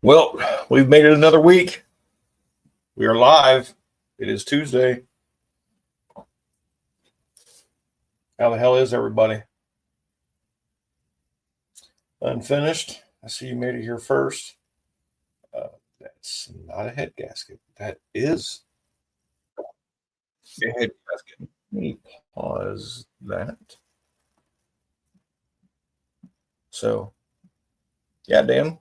Well, we've made it another week. We are live. It is Tuesday. How the hell is everybody? Unfinished. I see you made it here first. That's not a head gasket. That is a head gasket. Let me pause that. So, yeah, Dan,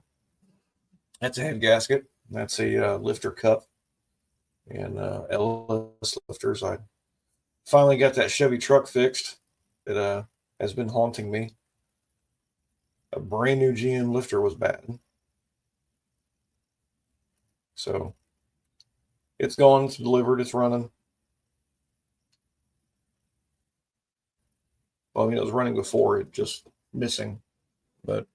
that's a head gasket. That's a lifter cup and LS lifters. I finally got that Chevy truck fixed. It has been haunting me. A brand new GM lifter was batting. So it's gone, it's delivered, it's running. Well, I mean, it was running before, it just missing. But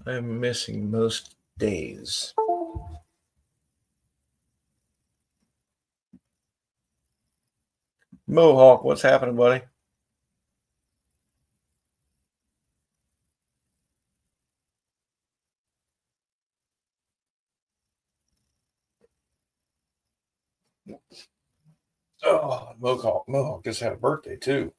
I'm missing most days. Mohawk, what's happening, buddy? Oh, Mohawk just had a birthday too.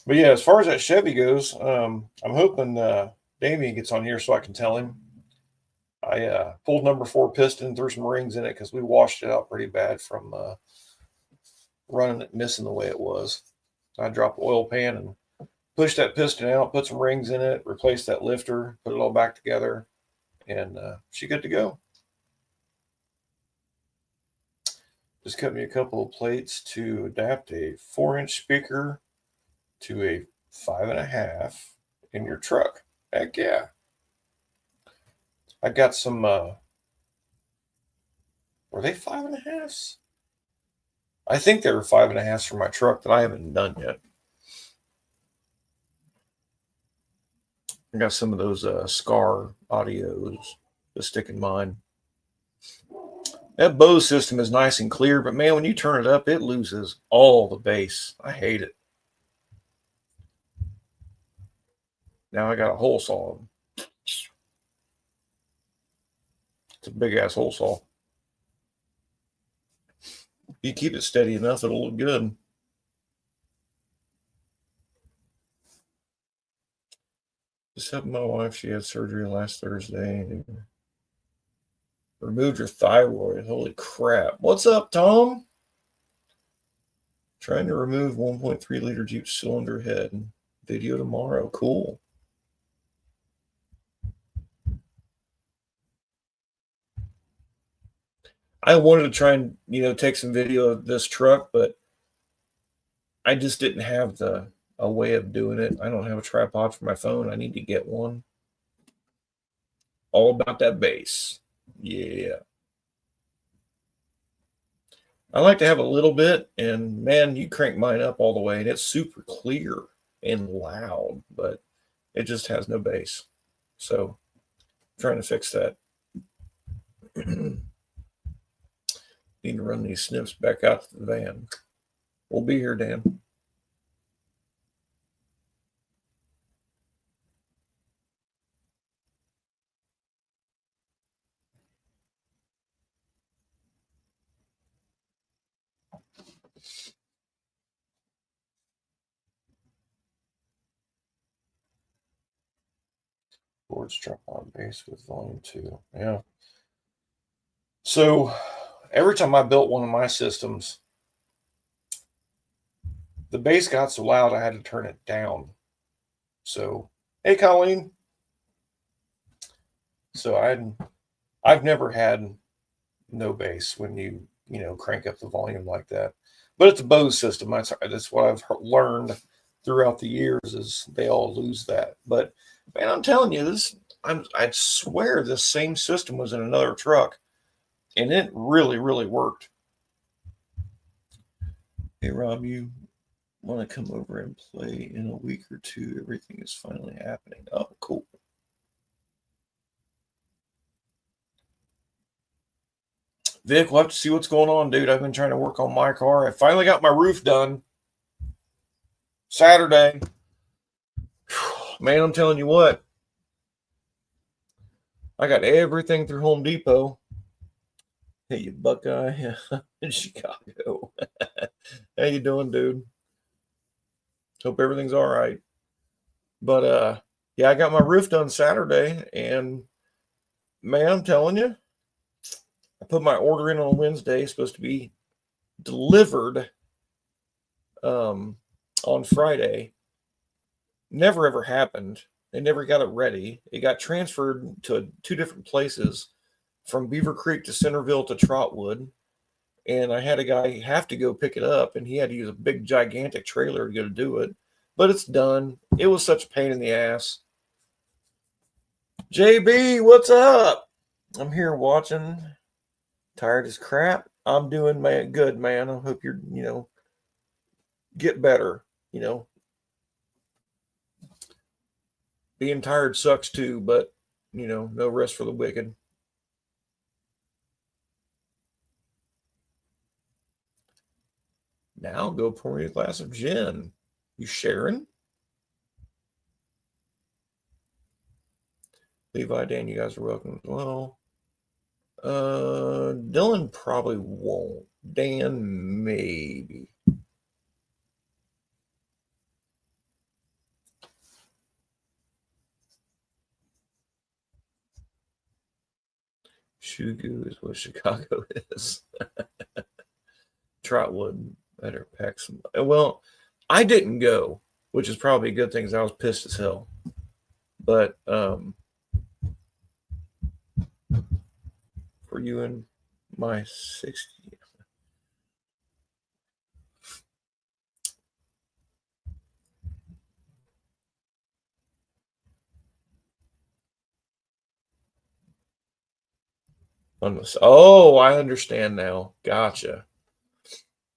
But yeah, as far as that Chevy goes, I'm hoping Damien gets on here so I can tell him. I pulled number 4 piston, threw some rings in it because we washed it out pretty bad from running it, missing the way it was. I dropped the oil pan and pushed that piston out, put some rings in it, replaced that lifter, put it all back together, and she good to go. Just cut me a couple of plates to adapt a 4-inch speaker to a 5.5 in your truck. Heck yeah. I got some, were they 5.5s? I think they were 5.5s for my truck that I haven't done yet. I got some of those Scar audios to stick in mine. That Bose system is nice and clear, but man, when you turn it up, it loses all the bass. I hate it. Now I got a hole saw. It's a big ass hole saw. If you keep it steady enough, it'll look good. Just helping my wife. She had surgery last Thursday. Removed her thyroid. Holy crap. What's up, Tom? Trying to remove 1.3 liter Jeep cylinder head. Video tomorrow. Cool. I wanted to try and, take some video of this truck, but I just didn't have a way of doing it. I don't have a tripod for my phone. I need to get one. All about that bass. Yeah. I like to have a little bit, and man, you crank mine up all the way, and it's super clear and loud, but it just has no bass. So, I'm trying to fix that. Need to run these snips back out to the van. We'll be here, Dan. Boards drop on bass with volume 2. Yeah. So every time I built one of my systems, the bass got so loud I had to turn it down. So, hey, Colleen. So I've never had no bass when you crank up the volume like that. But it's a Bose system. That's what I've learned. throughout the years is they all lose that. But man, I'm telling you, I swear this same system was in another truck, and it really, really worked. Hey Rob, you want to come over and play in a week or two? Everything is finally happening. Oh, cool. Vic, we'll have to see what's going on, dude. I've been trying to work on my car. I finally got my roof done Saturday. Man, I'm telling you what. I got everything through Home Depot. Hey, you Buckeye in Chicago. How you doing, dude? Hope everything's all right. But yeah, I got my roof done Saturday, and man, I'm telling you, I put my order in on Wednesday. It's supposed to be delivered on Friday. Never ever happened. They never got it ready. It got transferred to 2 different places, from Beaver Creek to Centerville to Trotwood. And I had a guy have to go pick it up, and he had to use a big, gigantic trailer to go to do it. But it's done. It was such a pain in the ass. JB, what's up? I'm here watching. Tired as crap. I'm doing good, man. I hope you're, get better. Being tired sucks too, but no rest for the wicked. Now go pour me a glass of gin. You sharing? Levi, Dan, you guys are welcome as well. Dylan probably won't. Dan, maybe. Shugu is what Chicago is. Trotwood better pack some. Well, I didn't go, which is probably a good thing because I was pissed as hell. But for you and my 60. Oh, I understand now. Gotcha.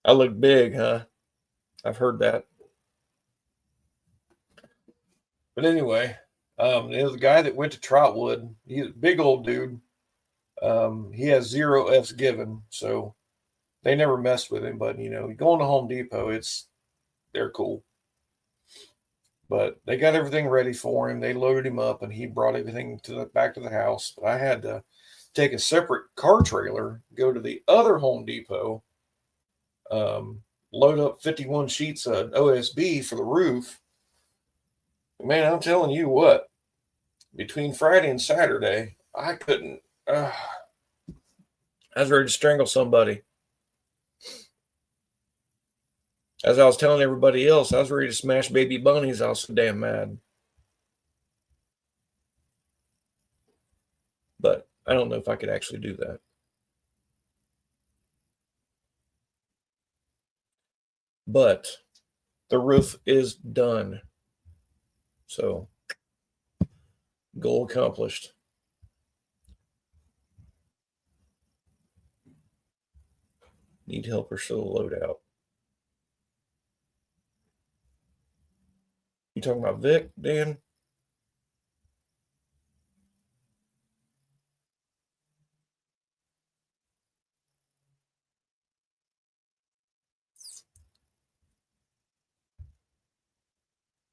I look big, huh? I've heard that. But anyway, the guy that went to Trotwood, he's a big old dude. He has 0 F's given, so they never messed with him. But going to Home Depot, they're cool. But they got everything ready for him. They loaded him up, and he brought everything back to the house. But I had to take a separate car trailer, go to the other Home Depot, load up 51 sheets of OSB for the roof. Man, I'm telling you what, between Friday and Saturday, I couldn't. I was ready to strangle somebody. As I was telling everybody else, I was ready to smash baby bunnies. I was so damn mad. But I don't know if I could actually do that. But the roof is done. So, goal accomplished. Need help or show the loadout. You talking about Vic, Dan?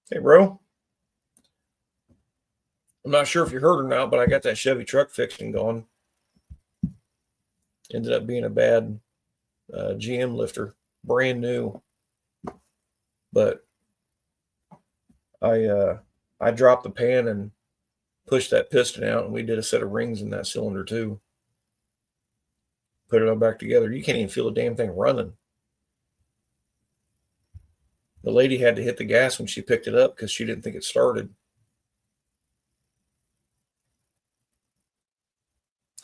Hey, bro. I'm not sure if you heard or not, but I got that Chevy truck fixed and gone. Ended up being a bad GM lifter, brand new. But I dropped the pan and pushed that piston out, and we did a set of rings in that cylinder too. Put it all back together. You can't even feel the damn thing running. The lady had to hit the gas when she picked it up because she didn't think it started.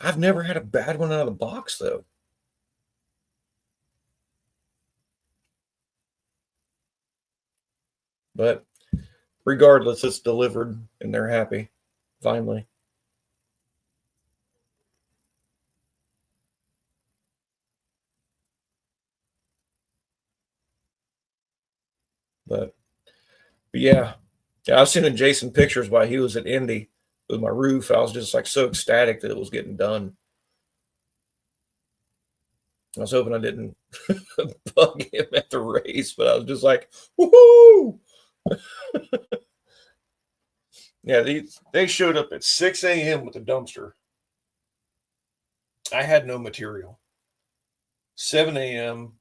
I've never had a bad one out of the box, though. But regardless, it's delivered and they're happy finally. But yeah, I was sending Jason pictures while he was at Indy with my roof. I was just like so ecstatic that it was getting done. I was hoping I didn't bug him at the race, but I was just like, woohoo! Yeah, they showed up at 6 a.m. with a dumpster. I had no material. 7 a.m.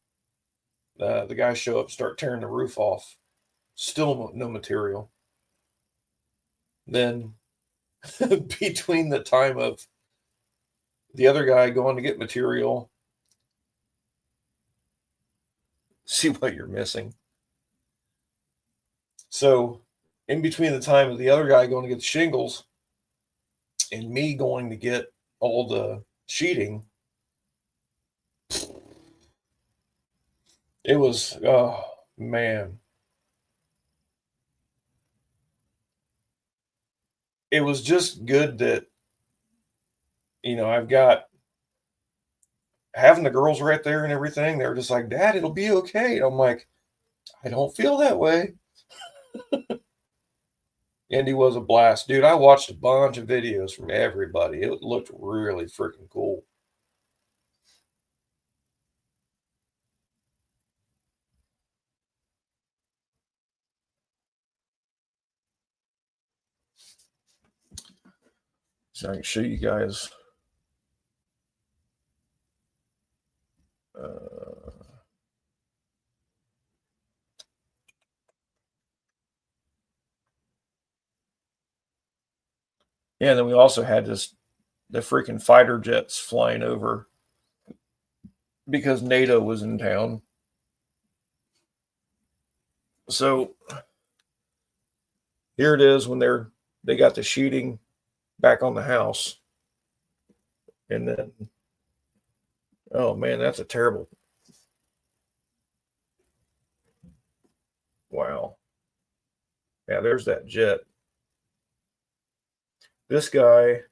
The guys show up, start tearing the roof off. Still no material. Then between the time of the other guy going to get material, see what you're missing. So in between the time of the other guy going to get the shingles and me going to get all the sheeting, it was, oh man, it was just good that, I've got having the girls right there and everything. They're just like, Dad, it'll be okay. I'm like, I don't feel that way. Indy was a blast, dude. I watched a bunch of videos from everybody. It looked really freaking cool. So I can show you guys. Yeah, and then we also had the freaking fighter jets flying over because NATO was in town. So here it is when they got the sheeting back on the house. And then, oh man, that's a terrible. Wow. Yeah, there's that jet. This guy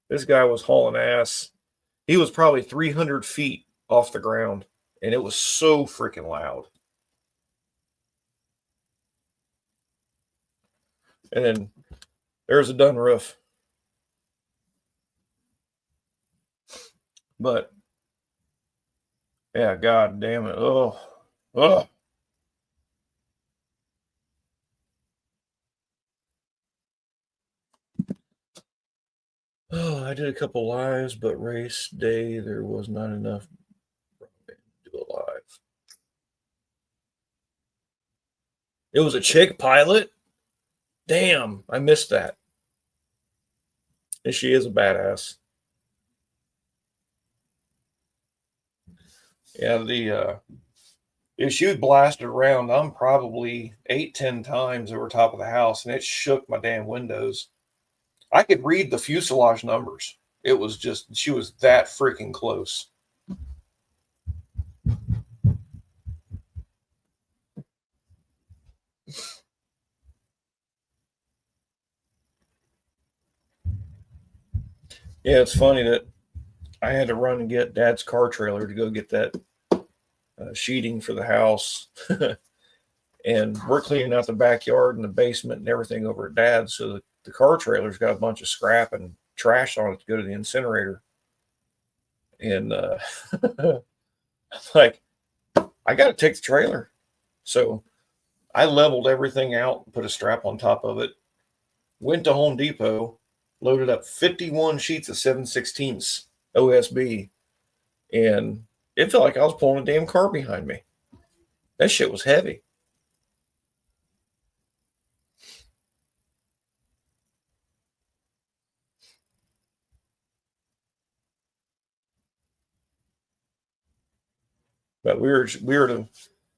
was hauling ass. He was probably 300 feet off the ground, and it was so freaking loud. And then there's a done roof. But yeah, god damn it. Oh. Oh. Oh, I did a couple lives, but race day there was not enough to do a live. It was a chick pilot? Damn, I missed that. And she is a badass. Yeah, if she would blasted around, I'm probably 8, 10 times over top of the house, and it shook my damn windows. I could read the fuselage numbers. It was just she was that freaking close. Yeah, it's funny that I had to run and get Dad's car trailer to go get that sheeting for the house. And we're cleaning out the backyard and the basement and everything over at Dad's. So the car trailer's got a bunch of scrap and trash on it to go to the incinerator. And like, I got to take the trailer. So I leveled everything out, put a strap on top of it, went to Home Depot, loaded up 51 sheets of 7/16 OSB, and it felt like I was pulling a damn car behind me. That shit was heavy. But we were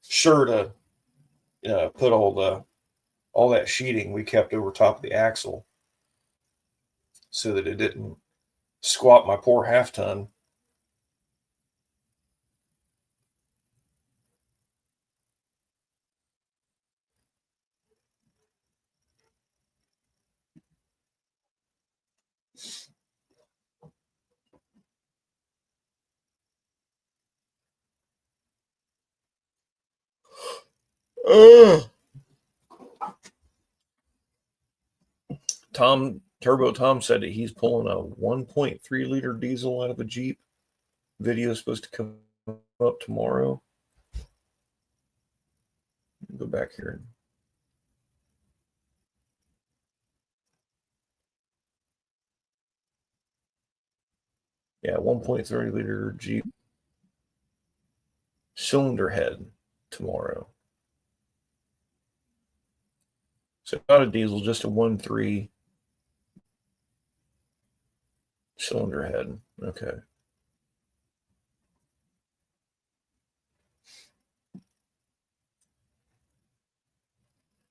sure to put all that sheeting we kept over top of the axle so that it didn't squat my poor half ton. Turbo Tom said that he's pulling a 1.3 liter diesel out of a Jeep. Video is supposed to come up tomorrow. Go back here. Yeah, 1.3 liter Jeep cylinder head tomorrow. So not a diesel, just a 1.3 cylinder head. Okay.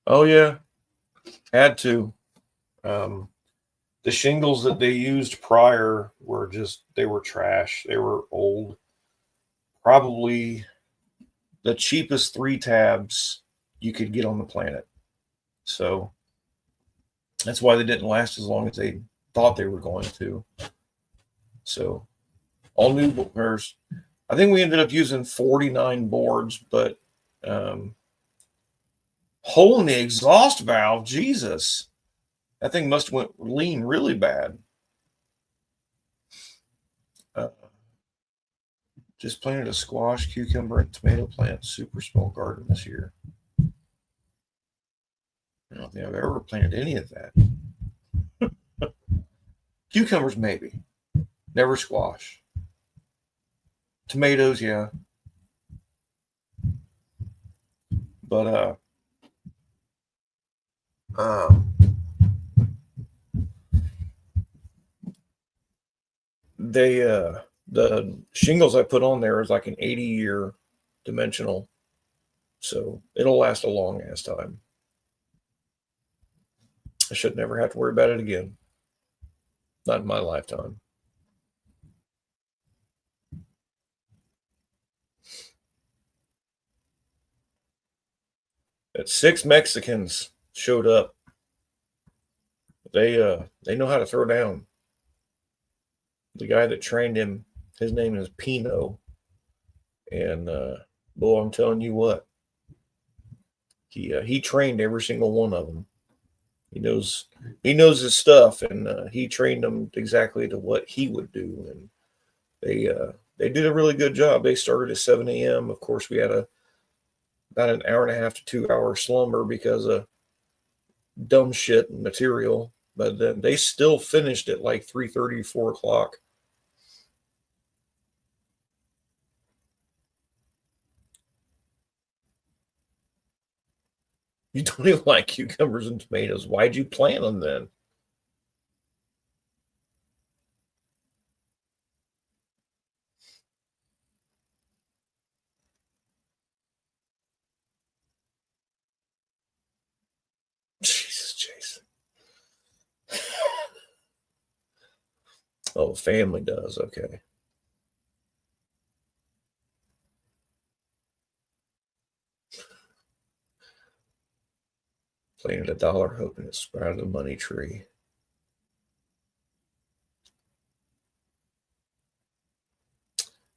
Oh yeah, had to. The shingles that they used prior were they were trash. They were old. Probably the cheapest 3 tabs you could get on the planet. So that's why they didn't last as long as they thought they were going to. So all new boards. I think we ended up using 49 boards, but hole in the exhaust valve, Jesus. That thing must have went lean really bad. Just planted a squash, cucumber, and tomato plant, super small garden this year. I don't think I've ever planted any of that. Cucumbers, maybe. Never squash. Tomatoes, yeah. But the shingles I put on there is like an 80-year dimensional, so it'll last a long ass time. I should never have to worry about it again. Not in my lifetime. That 6 Mexicans showed up. They know how to throw down. The guy that trained him, his name is Pino, and boy, I'm telling you what, he trained every single one of them. He knows his stuff, and he trained them exactly to what he would do, and they did a really good job. They started at 7 a.m. Of course, we had about an hour and a half to 2 hour slumber because of dumb shit and material, but then they still finished at like 3:30, 4 o'clock. You don't even like cucumbers and tomatoes. Why'd you plant them then? Jesus, Jason. Oh, family does. Okay. Planted a dollar hoping it sprouted a money tree.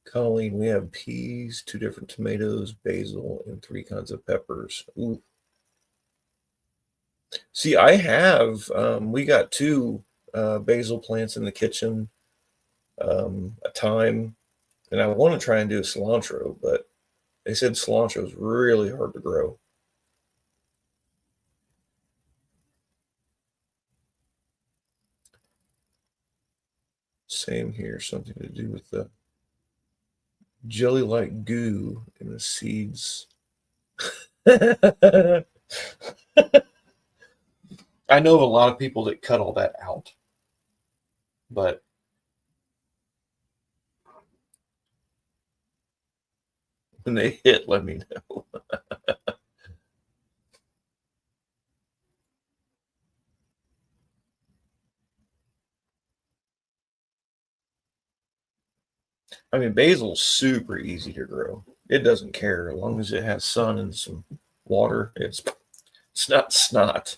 Colleen, we have peas, 2 different tomatoes, basil, and 3 kinds of peppers. Ooh. See, I have, we got 2 basil plants in the kitchen, a thyme, and I want to try and do cilantro, but they said cilantro is really hard to grow. Same here, something to do with the jelly-like goo in the seeds. I know of a lot of people that cut all that out, but when they hit, let me know. I mean, basil's super easy to grow. It doesn't care as long as it has sun and some water. It's not snot.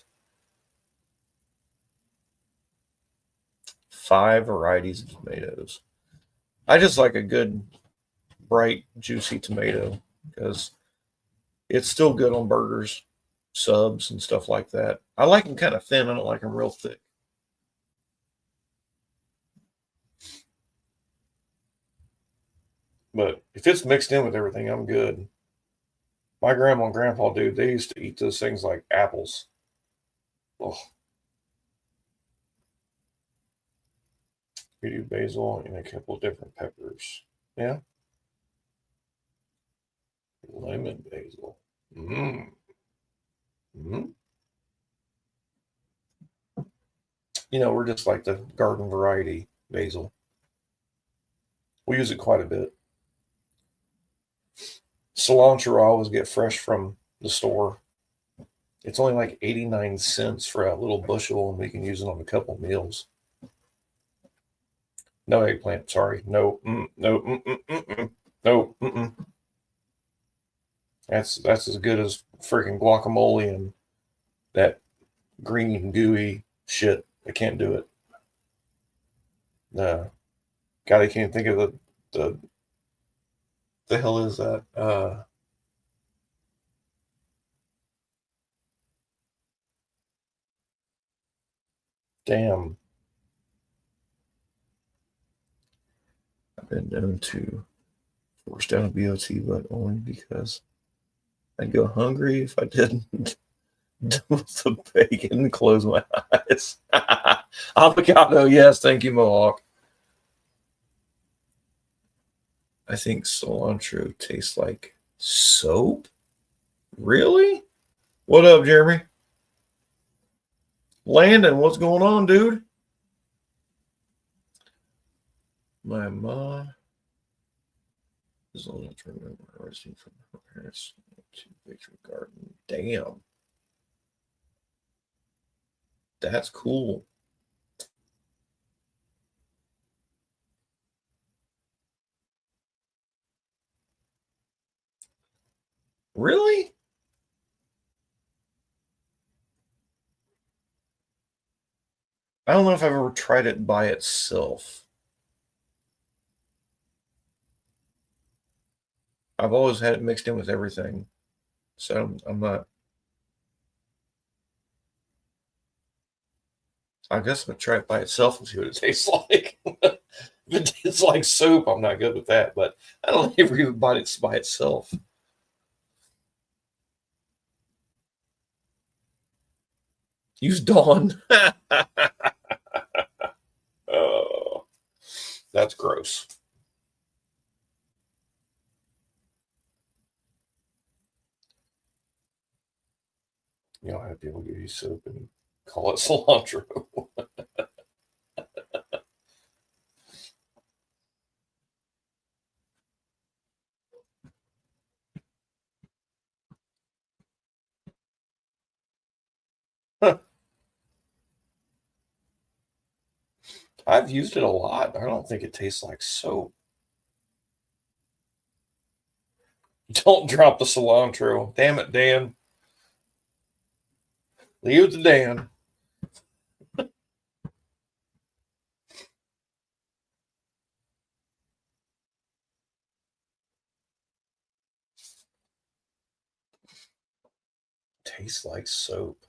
5 varieties of tomatoes. I just like a good, bright, juicy tomato because It's still good on burgers, subs, and stuff like that. I like them kind of thin. I don't like them real thick. But if it's mixed in with everything, I'm good. My grandma and grandpa, dude, they used to eat those things like apples. Oh, we do basil and a couple of different peppers. Yeah. Lemon basil. Mm. Mm. We're just like the garden variety basil. We use it quite a bit. Cilantro I always get fresh from the store. It's only like 89 cents for a little bushel, and we can use it on a couple meals. No eggplant, sorry. No, no, no. That's as good as freaking guacamole and that green gooey shit. I can't do it. No. God, I can't think of the hell is that? Damn. I've been known to force down a BOT, but only because I'd go hungry if I didn't with the bacon and close my eyes. Avocado, yes, thank you, Mohawk. I think cilantro tastes like soap. Really? What up, Jeremy? Landon, what's going on, dude? My mom is only to remember harvesting from her parents to Victory Garden. Damn. That's cool. Really? I don't know if I've ever tried it by itself. I've always had it mixed in with everything. So I'm not. I guess I'm gonna try it by itself and see what it tastes like. If it tastes like soup, I'm not good with that. But I don't ever even buy it by itself. Use Dawn. Oh, that's gross. Have people give you soap and call it cilantro. I've used it a lot. I don't think it tastes like soap. Don't drop the cilantro. Damn it, Dan. Leave it to Dan. Tastes like soap.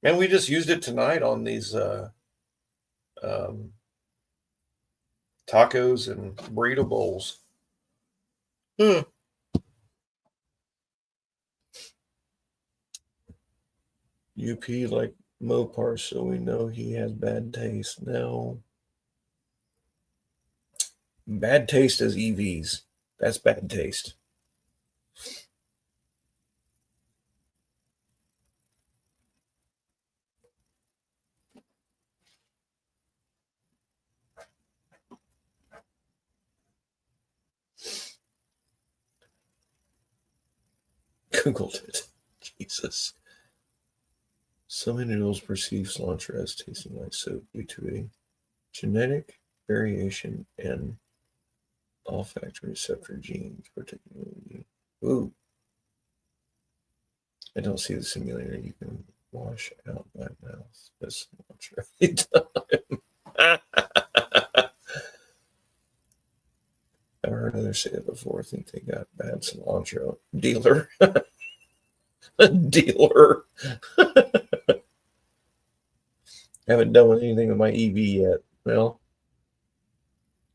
Man, we just used it tonight on these um, tacos and burrito bowls. Huh. UP like Mopar, so we know he has bad taste. No. Bad taste as EVs. That's bad taste. Googled it. Jesus. Some individuals perceive cilantro as tasting like soap due to a genetic variation in olfactory receptor genes, particularly. Ooh, I don't see the simulator. You can wash out my mouth. That's cilantro. I've heard rather say it before. I think they got bad cilantro. Dealer. Dealer. Haven't done anything with my EV yet. Well,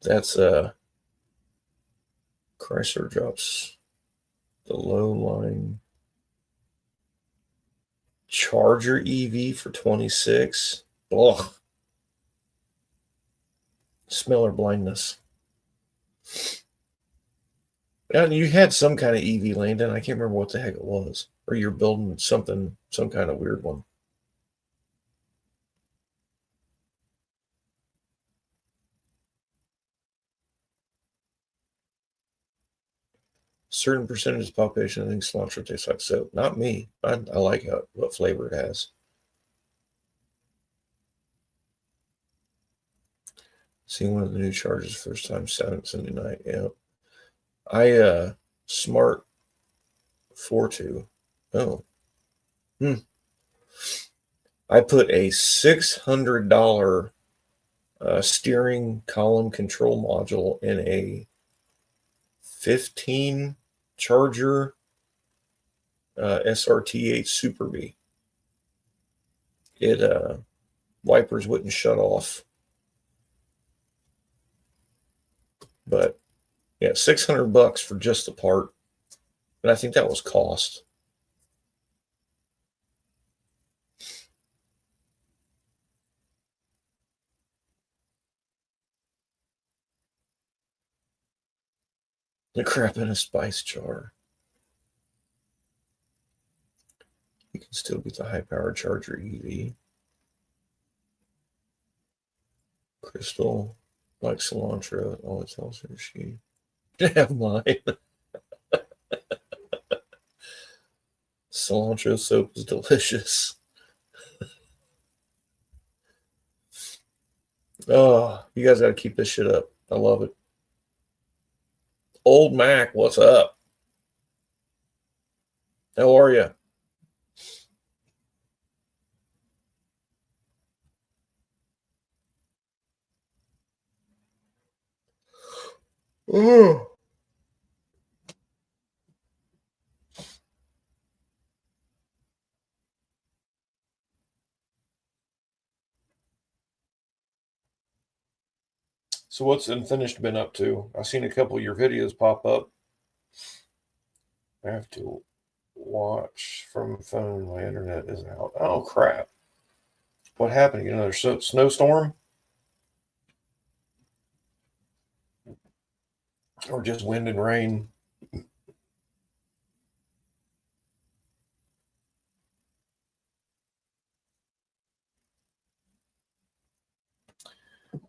that's Chrysler drops the low line Charger EV for 26. Ugh. Smeller blindness. And you had some kind of EV, Landon. I can't remember what the heck it was. Or you're building something, some kind of weird one. Certain percentage of the population thinks cilantro tastes like soap. Not me. I like what flavor it has. Seeing one of the new Chargers first time Sunday night. Yeah. I Smart Fortwo. Oh. I put a $600 steering column control module in a 15 Charger SRT8 Super Bee. It wipers wouldn't shut off. But yeah, $600 for just the part. And I think that was cost. The crap in a spice jar. You can still get the high powered Charger EV. Crystal, like cilantro, all it tells her she have mine. Cilantro soap is delicious. Oh, you guys got to keep this shit up. I love it. Old Mac, what's up? How are you? Oh. So what's Unfinished been up to? I've seen a couple of your videos pop up. I have to watch from phone. My internet isn't out. Oh crap! What happened? Another snowstorm, or just wind and rain?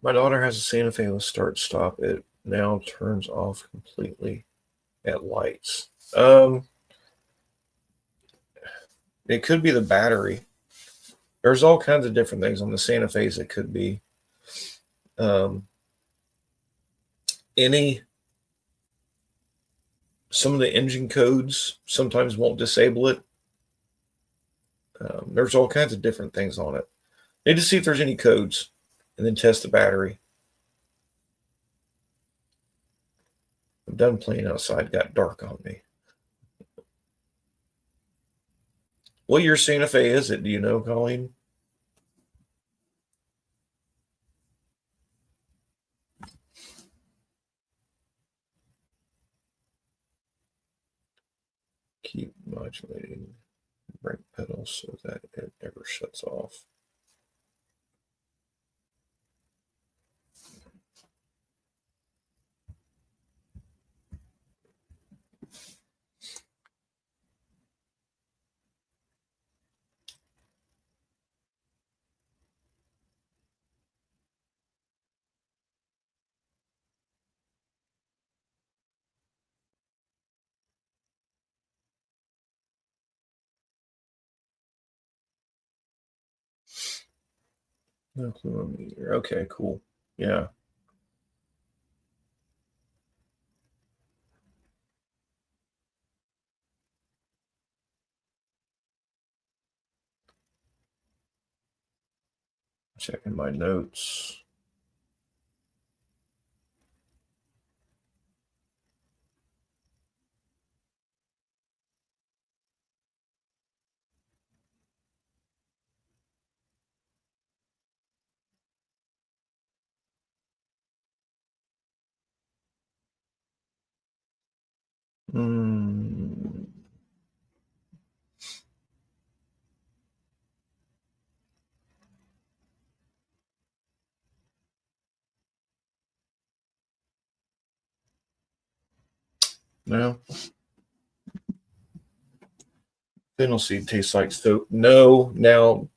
My daughter has a Santa Fe with start stop. It now turns off completely at lights. It could be the battery. There's all kinds of different things on the Santa Fe's. It could be some of the engine codes sometimes won't disable it. There's all kinds of different things on it. Need to see if there's any codes and then test the battery. I'm done playing outside. Got dark on me. What year Santa Fe is it? Do you know, Colleen? Keep modulating brake pedal so that it never shuts off. No clue on me either. Okay, cool. Yeah. Checking my notes. Mm. No. Fennel seed tastes like soap. No, now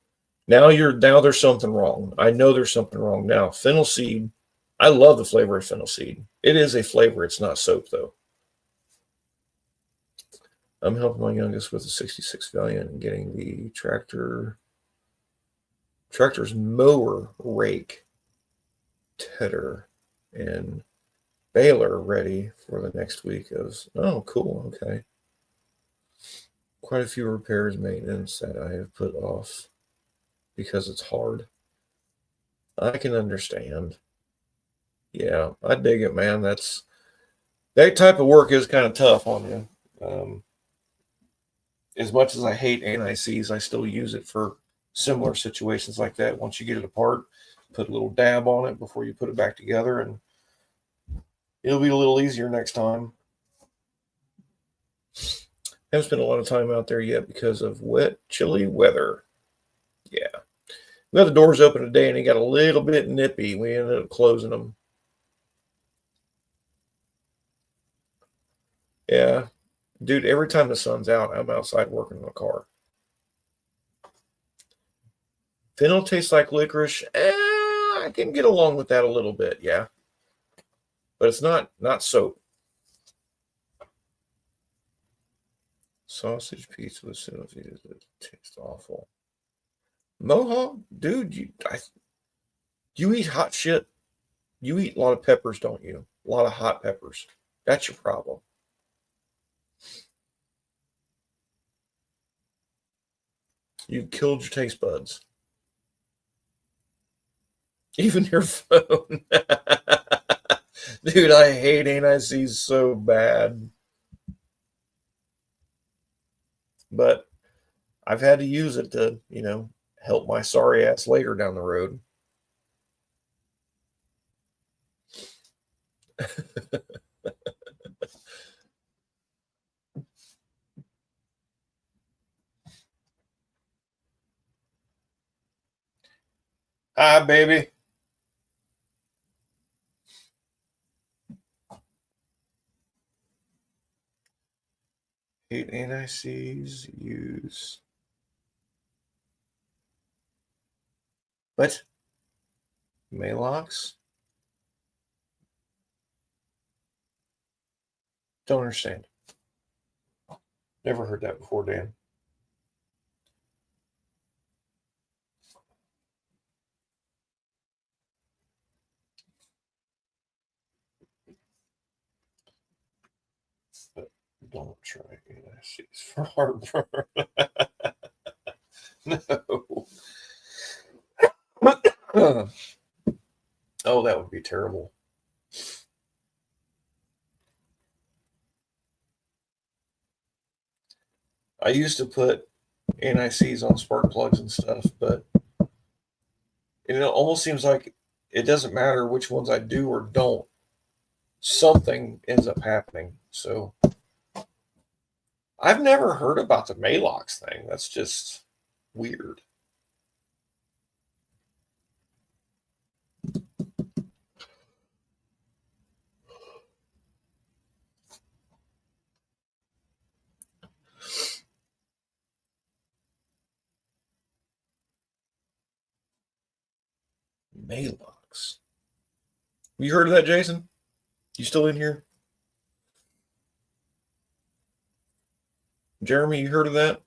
there's something wrong. I know there's something wrong now. Fennel seed, I love the flavor of fennel seed. It is a flavor. It's not soap though. I'm helping my youngest with the 66 Valiant and getting the tractor's mower, rake, tedder, and baler ready for the next week. Oh, cool. Okay. Quite a few repairs, maintenance that I have put off because it's hard. I can understand. Yeah, I dig it, man. That type of work is kind of tough on you. As much as I hate anti-seize, I still use it for similar situations like that. Once you get it apart, put a little dab on it before you put it back together, and it'll be a little easier next time. Haven't spent a lot of time out there yet because of wet, chilly weather. Yeah. We had the doors open today and it got a little bit nippy. We ended up closing them. Yeah. Dude, every time the sun's out, I'm outside working on the car. Fennel tastes like licorice. I can get along with that a little bit, yeah. But it's not soap. Sausage pizza with fennel seeds. It tastes awful. Mohawk, dude, you eat hot shit. You eat a lot of peppers, don't you? A lot of hot peppers. That's your problem. You killed your taste buds. Even your phone. Dude, I hate anti-seize so bad. But I've had to use it to, help my sorry ass later down the road. Hi, baby. Hate anti-seize use. What? Maalox? Don't understand. Never heard that before, Dan. But don't try anti-seize for heartburn. No. Oh, that would be terrible. I used to put anti-seize on spark plugs and stuff, but it almost seems like it doesn't matter which ones I do or don't. Something ends up happening. So I've never heard about the Maalox thing. That's just weird. Maalox. You heard of that, Jason? You still in here? Jeremy, you heard of that?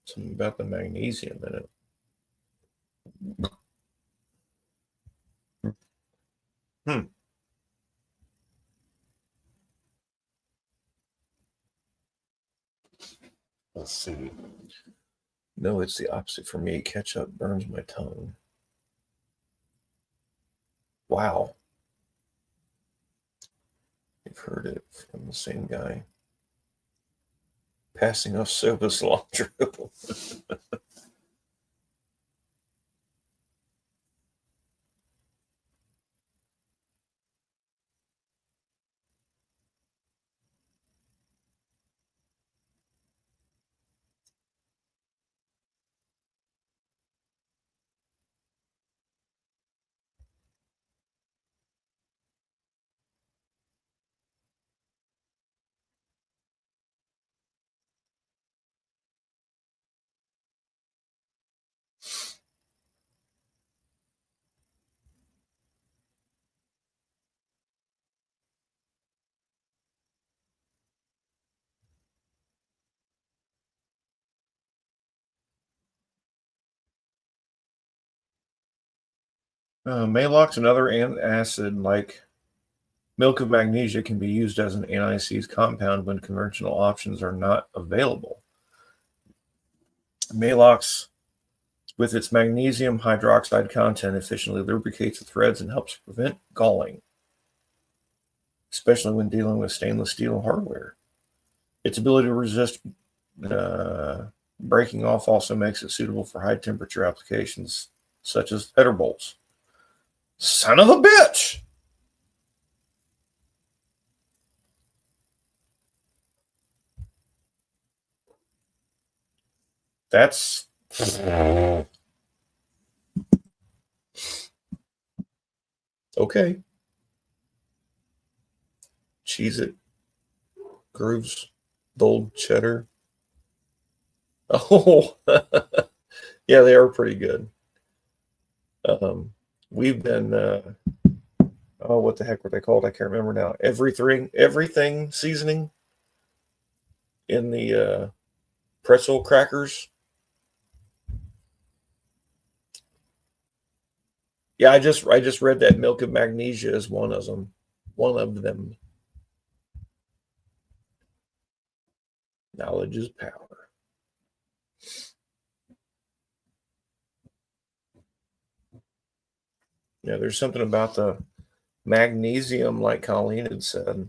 Something about the magnesium in it. Hmm. Let's see. No, it's the opposite for me. Ketchup burns my tongue. Wow. You've heard it from the same guy. Passing off soba cilantro. Maalox and other antacid like milk of magnesia can be used as an anti-seize compound when conventional options are not available. Maalox, with its magnesium hydroxide content, efficiently lubricates the threads and helps prevent galling, especially when dealing with stainless steel hardware. Its ability to resist breaking off also makes it suitable for high temperature applications such as header bolts. Son of a bitch! That's okay. Cheez-It, Grooves, Bold Cheddar. Oh, yeah, they are pretty good. We've been, what the heck were they called? I can't remember now. Everything seasoning in the pretzel crackers. Yeah, I just read that milk of magnesia is one of them. One of them. Knowledge is power. Yeah, there's something about the magnesium, like Colleen had said.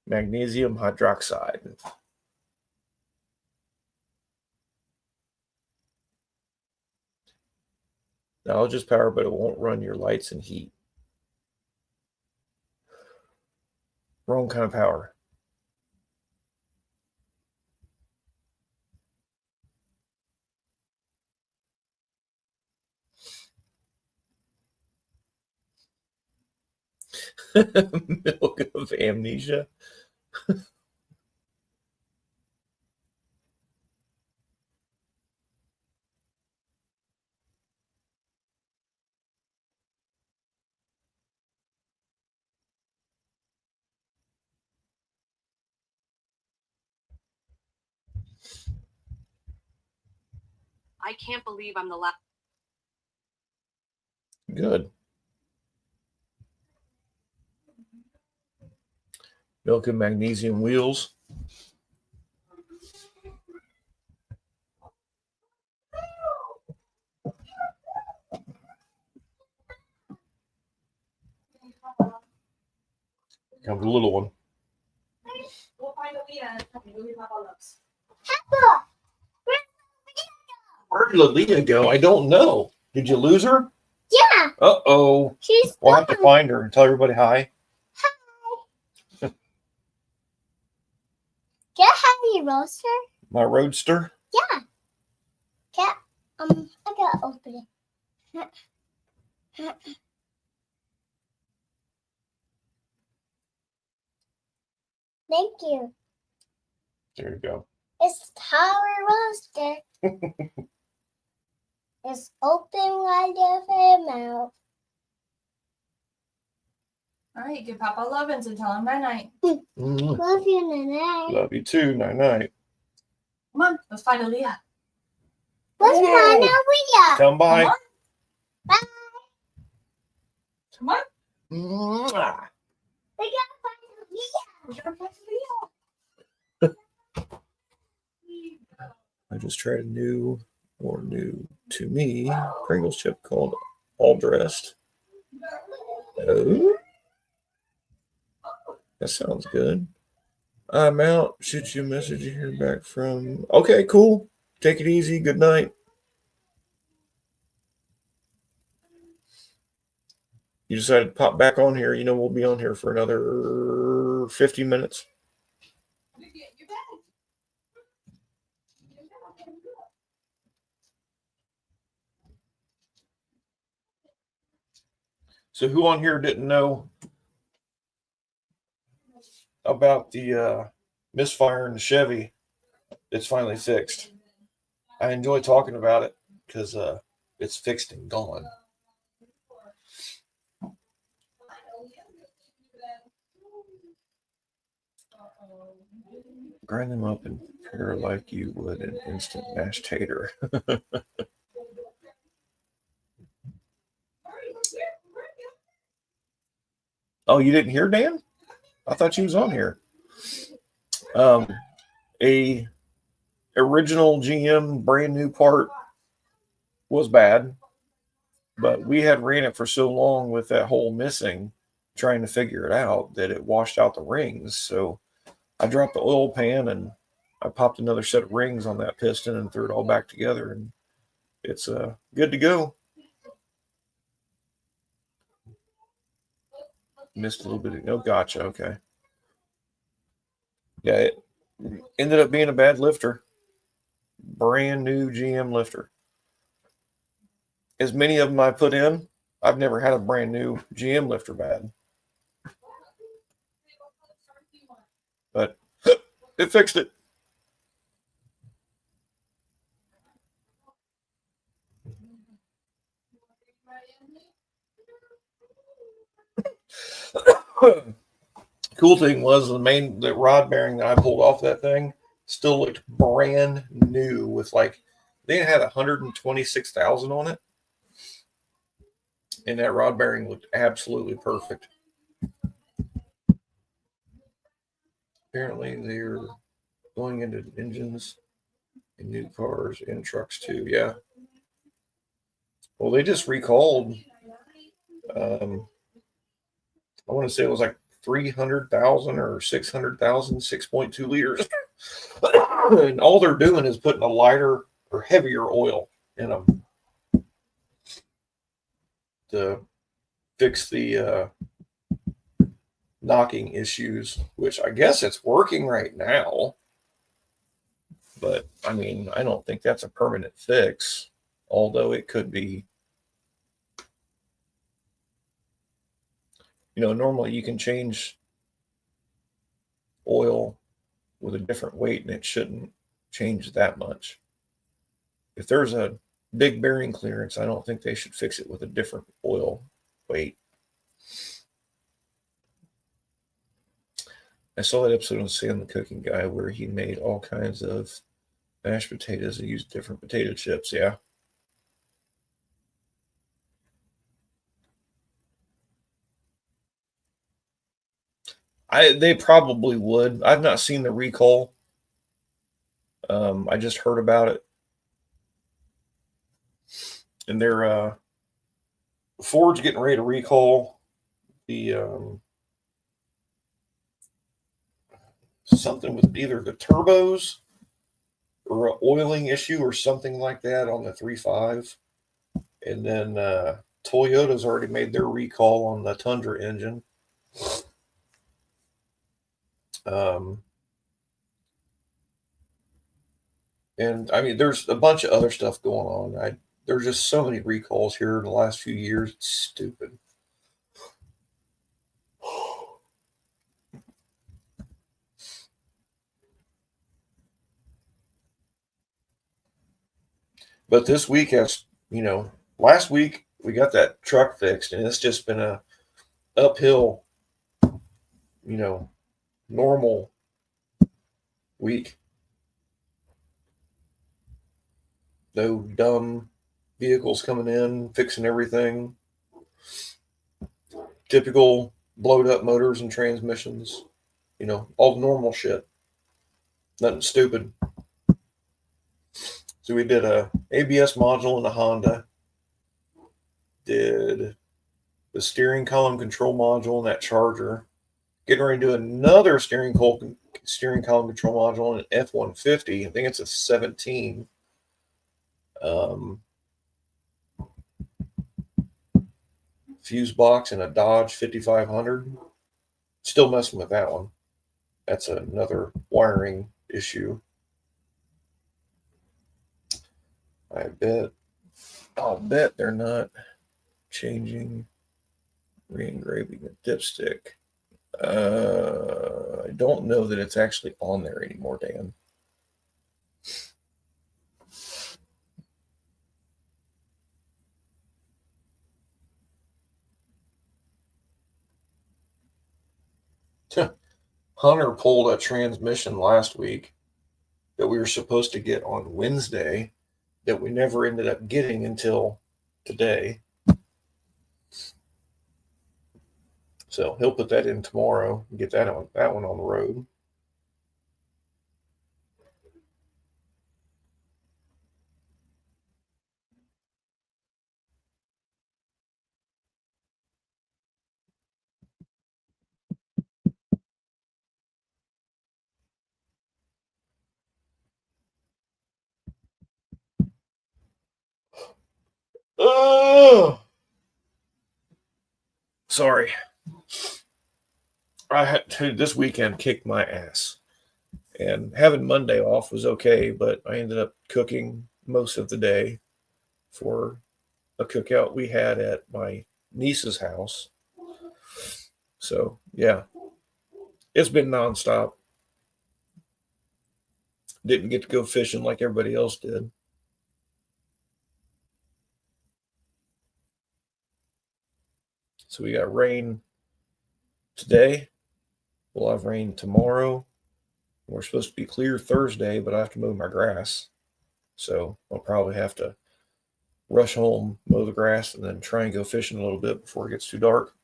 Magnesium hydroxide. Knowledge is power, but it won't run your lights and heat. Wrong kind of power. Milk of amnesia. I can't believe I'm the last. Good. Milk and magnesium wheels. Comes a little one. We'll find Aaliyah and movie Papa loves. Where did Aaliyah go? I don't know. Did you lose her? Yeah. Uh-oh. We'll have to find her and tell everybody hi. Hi. Can I have your roaster? My roadster? Yeah. I gotta open it. Thank you. There you go. It's Tower Roaster. It's open wide of her mouth. All right, give Papa lovin's and tell him night-night. Love you, Nana. Love you too. Night-night. Come on, let's find Aaliyah. Let's find Aaliyah. Come by. Come on. Bye. Come on. Mwah. We gotta find Aaliyah. We're gonna find Aaliyah. I just tried a new to me Pringles chip called All Dressed. Oh, that sounds good. I'm out. Shoot you a message you hear back from. Okay, cool. Take it easy. Good night. You decided to pop back on here. You know we'll be on here for another 50 minutes. So who on here didn't know about the misfire in the Chevy? It's finally fixed. I enjoy talking about it because it's fixed and gone. Grind them up and prepare like you would an instant mashed tater. Oh, you didn't hear Dan? I thought you was on here. A original GM brand new part was bad, but we had ran it for so long with that hole missing, trying to figure it out, that it washed out the rings. So I dropped the oil pan and I popped another set of rings on that piston and threw it all back together, and it's good to go. Missed a little bit. Oh, gotcha. Okay. Yeah, it ended up being a bad lifter. Brand new GM lifter. As many of them I put in, I've never had a brand new GM lifter bad. But it fixed it. Cool thing was the rod bearing that I pulled off that thing still looked brand new with they had 126,000 on it, and that rod bearing looked absolutely perfect. Apparently they're going into engines in new cars and trucks too. Yeah. Well, they just recalled. I want to say it was like 300,000 or 600,000 6.2 liters. And all they're doing is putting a lighter or heavier oil in them to fix the knocking issues, which I guess it's working right now. But I mean, I don't think that's a permanent fix, although it could be. Normally you can change oil with a different weight and it shouldn't change that much. If there's a big bearing clearance, I don't think they should fix it with a different oil weight. I saw that episode on Sam the Cooking Guy where he made all kinds of mashed potatoes and used different potato chips. Yeah. They probably would. I've not seen the recall. I just heard about it. And they're Ford's getting ready to recall the something with either the turbos or an oiling issue or something like that on the 3.5. And then Toyota's already made their recall on the Tundra engine. And I mean, there's a bunch of other stuff going on. There's just so many recalls here in the last few years. It's stupid. But this week has, last week we got that truck fixed, and it's just been a uphill, normal week. No dumb vehicles coming in, fixing everything. Typical blowed up motors and transmissions, all the normal shit. Nothing stupid. So we did a ABS module in a Honda. Did the steering column control module in that Charger. Getting ready to do another steering column control module in an F-150. I think it's a 17. Fuse box in a Dodge 5500. Still messing with that one. That's another wiring issue. I'll bet they're not changing, re-engraving the dipstick. I don't know that it's actually on there anymore, Dan. Hunter pulled a transmission last week that we were supposed to get on Wednesday that we never ended up getting until today. So he'll put that in tomorrow and get that one on the road. Oh, sorry. I had to this weekend kick my ass. And having Monday off was okay, but I ended up cooking most of the day for a cookout we had at my niece's house. So, yeah, it's been nonstop. Didn't get to go fishing like everybody else did. So, we got rain today. We'll have rain tomorrow. We're supposed to be clear Thursday, but I have to mow my grass. So, I'll probably have to rush home, mow the grass, and then try and go fishing a little bit before it gets too dark.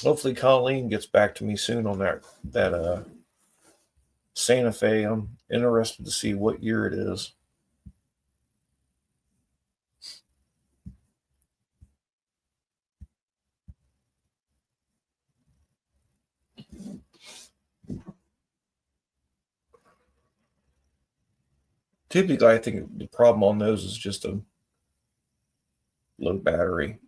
Hopefully Colleen gets back to me soon on that Santa Fe. I'm interested to see what year it is. Typically, I think the problem on those is just a low battery.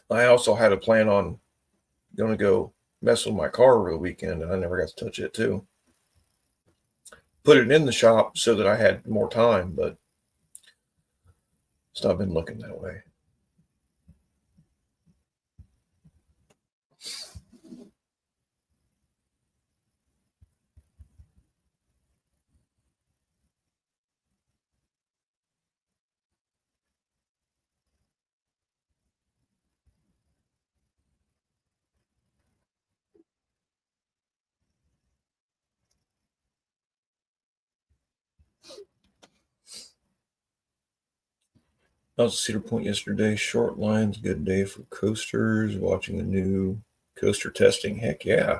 I also had a plan on going to go mess with my car over the weekend, and I never got to touch it too. Put it in the shop so that I had more time, but it's not been looking that way. I was at Cedar Point yesterday. Short lines, good day for coasters. Watching the new coaster testing. Heck yeah.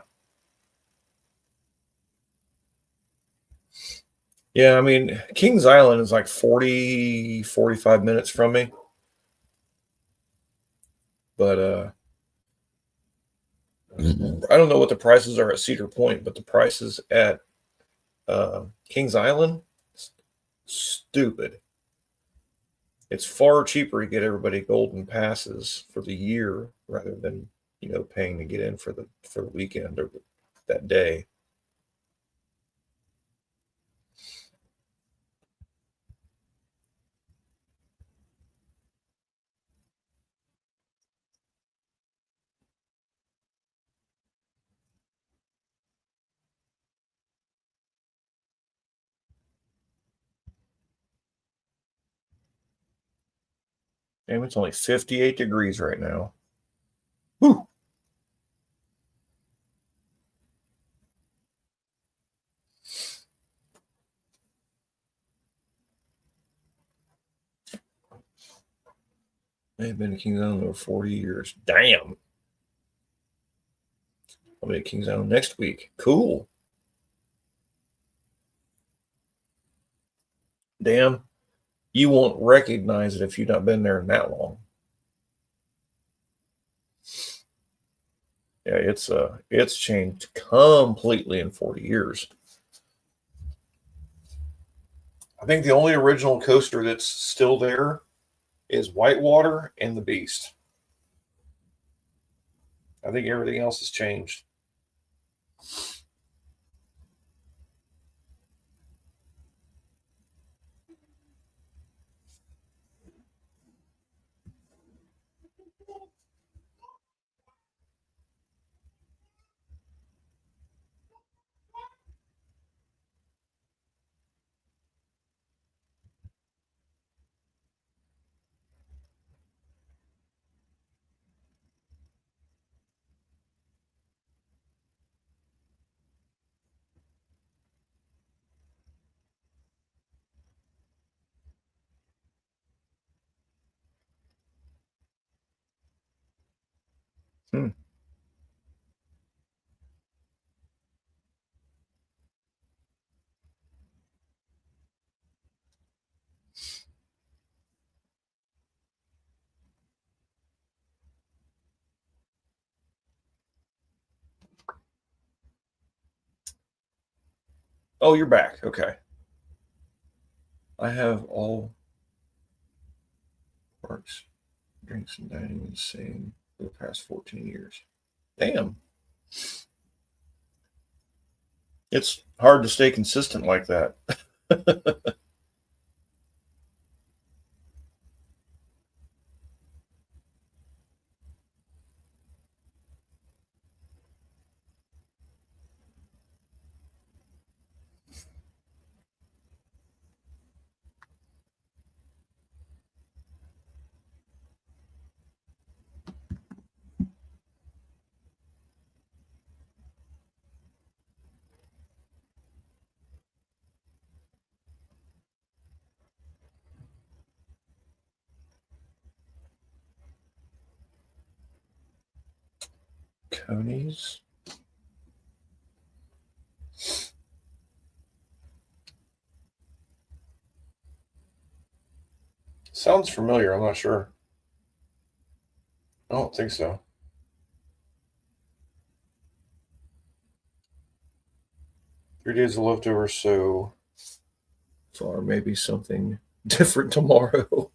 Yeah, I mean, Kings Island is like 40, 45 minutes from me. But I don't know what the prices are at Cedar Point, but the prices at Kings Island, stupid. It's far cheaper to get everybody golden passes for the year rather than paying to get in for the weekend or that day. And it's only 58 degrees right now. Whew. I've been to Kings Island over 40 years. Damn. I'll be at Kings Island next week. Cool. Damn. You won't recognize it if you've not been there in that long. Yeah, it's changed completely in 40 years. I think the only original coaster that's still there is Whitewater and the Beast. I think everything else has changed. Hmm. Oh, you're back. Okay. I have all parks, drinks, and dining the same for the past 14 years. Damn. It's hard to stay consistent like that. Coney's. Sounds familiar. I'm not sure. I don't think so. Three days of leftovers, so far maybe something different tomorrow.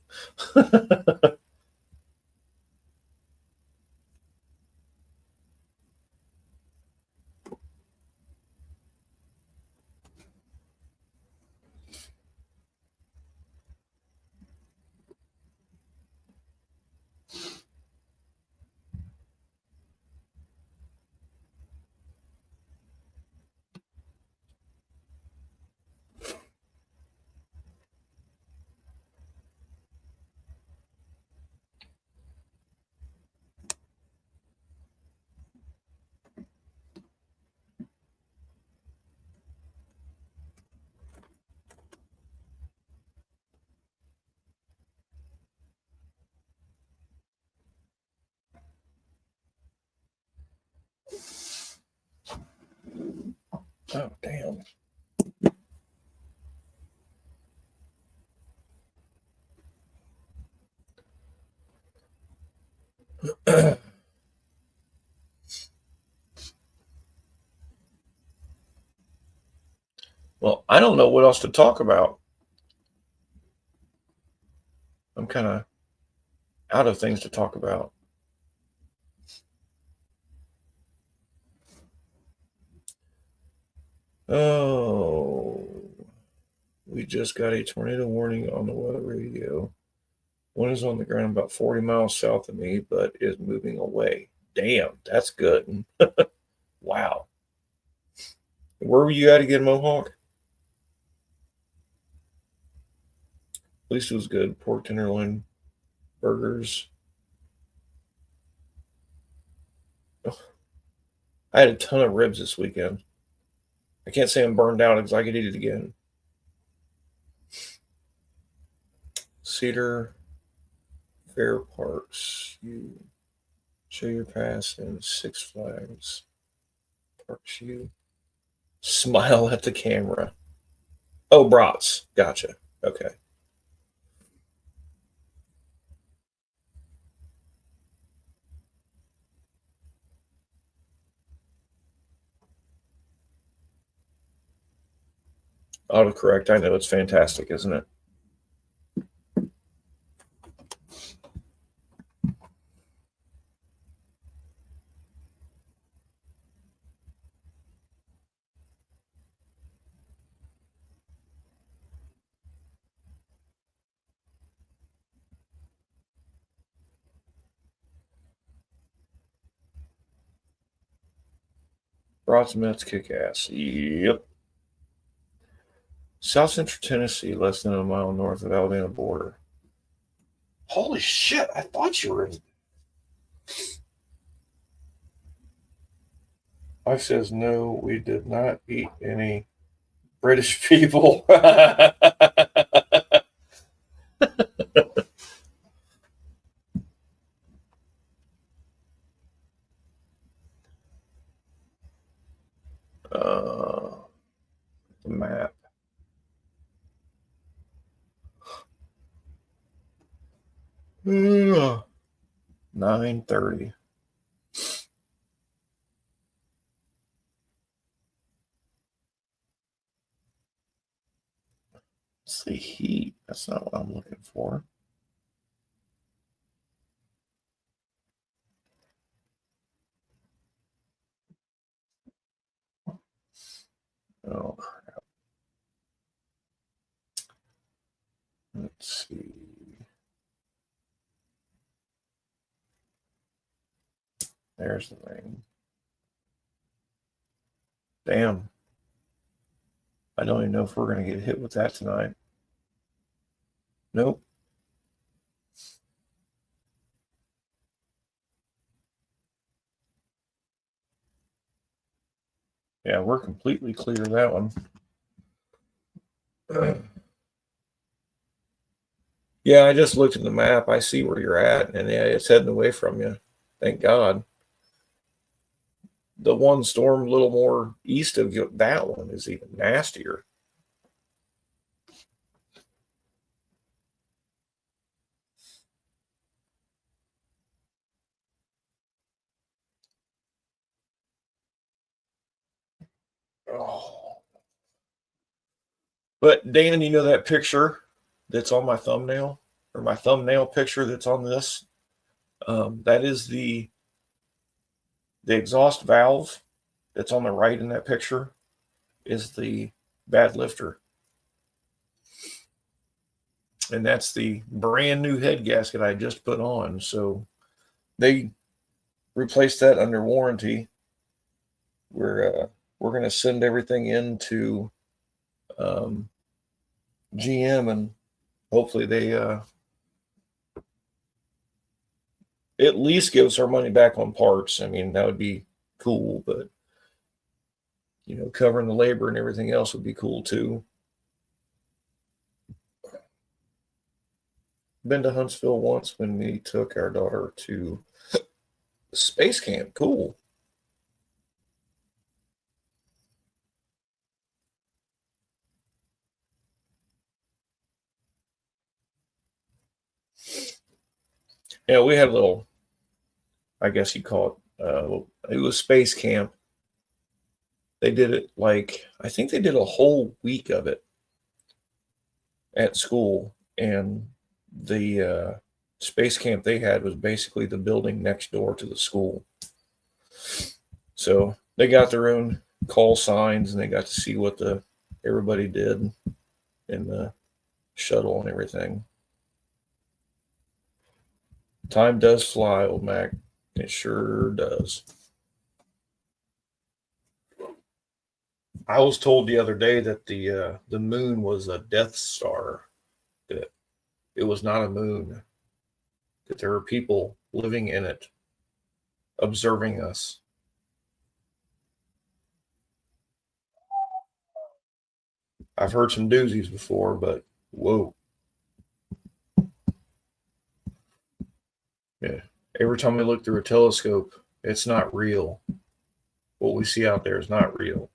Oh, damn. Well, I don't know what else to talk about. I'm kind of out of things to talk about. Oh, we just got a tornado warning on the weather radio. One is on the ground about 40 miles south of me, but is moving away. Damn, that's good. Wow. Where were you at again, Mohawk? At least it was good. Pork tenderloin, burgers. Oh, I had a ton of ribs this weekend. I can't say I'm burned out because I could eat it again. Cedar Fair Parks. You show your pass and Six Flags Parks. You smile at the camera. Oh, brats. Gotcha. Okay. Autocorrect. I know it's fantastic, isn't it? Broads Mets kick ass. Yep. South Central Tennessee, less than a mile north of Alabama border. Holy shit! I thought you were in. Wife says no. We did not eat any British people. The map. Ugh. 9:30. Let's see, heat. That's not what I'm looking for. Oh crap. Let's see. There's the rain. Damn. I don't even know if we're going to get hit with that tonight. Nope. Yeah, we're completely clear of that one. Yeah, I just looked at the map. I see where you're at, and yeah, it's heading away from you. Thank God. The one storm a little more east of you, that one is even nastier. Oh. But Dan, you know that picture that's on my thumbnail, or my thumbnail picture that's on this? That is the exhaust valve that's on the right in that picture is the bad lifter. And that's the brand new head gasket I just put on. So they replaced that under warranty. We're going to send everything into GM, and hopefully they at least give us our money back on parts. I mean, that would be cool, but you know, covering the labor and everything else would be cool too. Been to Huntsville once when we took our daughter to space camp. Cool. Yeah, we had a little, I guess you call it was space camp. They did it like, I think they did a whole week of it at school. And the space camp they had was basically the building next door to the school. So they got their own call signs, and they got to see what everybody did in the shuttle and everything. Time does fly, old Mac. It sure does. I was told the other day that the moon was a Death Star. That it was not a moon. That there were people living in it, observing us. I've heard some doozies before, but whoa. Yeah. Every time we look through a telescope, it's not real. What we see out there is not real.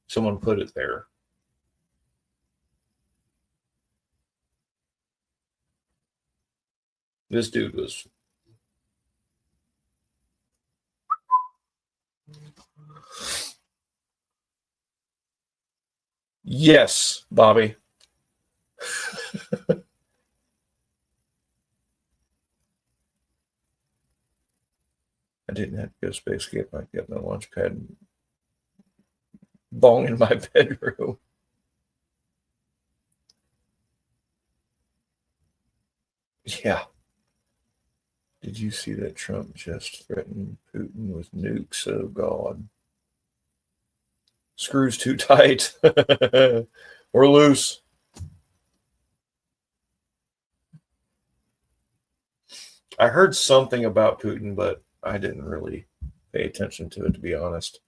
Someone put it there. This dude was. Yes, Bobby. I didn't have to go to space camp. I got my launch pad and bong in my bedroom. Yeah. Did you see that Trump just threatened Putin with nukes? Oh, God. Screws too tight. Or loose. I heard something about Putin, but I didn't really pay attention to it, to be honest.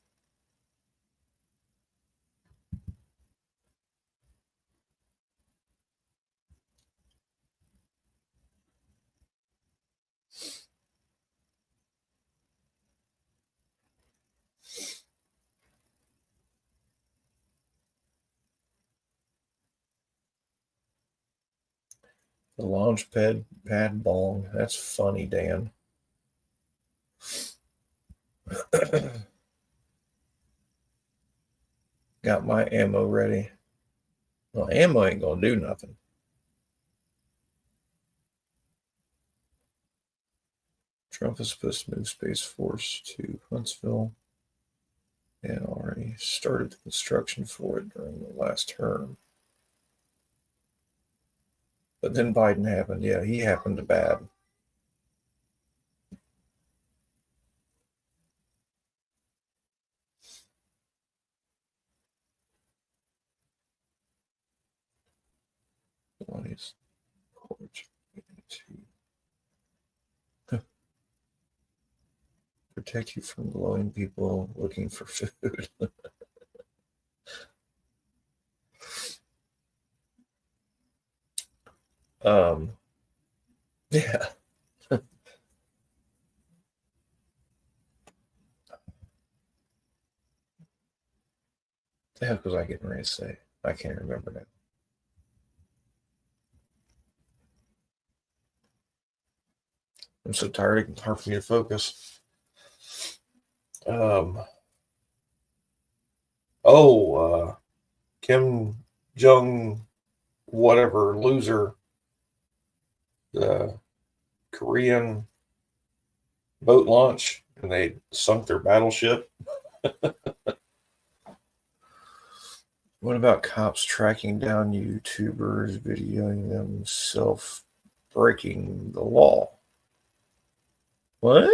The launch pad bong. That's funny, Dan. Got my ammo ready. Well, ammo ain't gonna do nothing. Trump is supposed to move Space Force to Huntsville and already started the construction for it during the last term. But then Biden happened. Yeah, he happened to bad. What is porch? Protect you from glowing people looking for food. Yeah. The heck was I getting ready to say? I can't remember now. I'm so tired, it's hard for me to focus. Kim Jong whatever loser, the Korean boat launch, and they sunk their battleship. What about cops tracking down YouTubers, videoing themselves breaking the law? What?